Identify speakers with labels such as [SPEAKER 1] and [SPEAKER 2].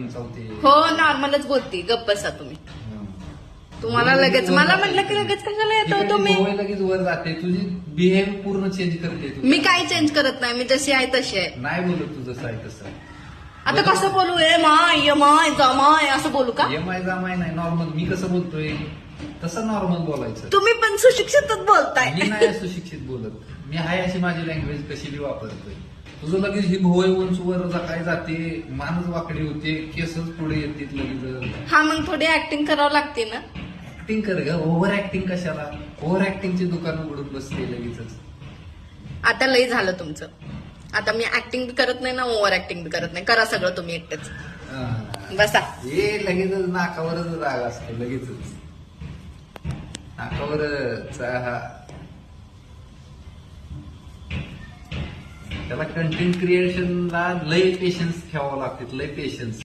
[SPEAKER 1] चावते.
[SPEAKER 2] हो नॉर्मलच बोलती, गप्प बसा तुम्ही. तुम्हाला लगेच मला म्हटलं की लगेच कशाला येतो तुम्ही.
[SPEAKER 1] भोवळ लगेच वर जाते, तुझी बिहेव पूर्ण चेंज करते तू.
[SPEAKER 2] मी काही चेंज करत नाही, मी जशी आहे तशी आहे.
[SPEAKER 1] नाही बोलत तू जसं आहे तसं.
[SPEAKER 2] आता कसं बोलू, ए माय माय जमाय असं बोलू का?
[SPEAKER 1] एमाय जामाय नाही, नॉर्मल मी कसं बोलतोय तसं नॉर्मल बोलायचं.
[SPEAKER 2] तुम्ही पण सुशिक्षितच बोलताय.
[SPEAKER 1] मी नाही सुशिक्षित बोलत, मी आहे अशी माझी लँग्वेज कशी बी वापरतोय. तुझं लगेच ही भोवळ उंच वर काय जाते, मानच वाकडी होते, केसच पुढे येते लगेच.
[SPEAKER 2] हा मग थोडी ऍक्टिंग करावं लागते ना.
[SPEAKER 1] ऍक्टिंग कर ग, ओव्हर ऍक्टिंग कशाला? ओव्हर ऍक्टिंगची दुकान उघडून बसते लगेच.
[SPEAKER 2] आता लई झालं तुमचं. आता मी ऍक्टिंग बी करत नाही ना, ओव्हर ऍक्टिंग बी करत नाही. करा सगळं तुम्ही एकटेच. बसा.
[SPEAKER 1] हे लगेचच नाकावरच राग असतो, लगेचच नाकावरच. हा त्याला कंटेंट क्रिएशनला लय पेशन्स ठेवावं लागते, लय पेशन्स.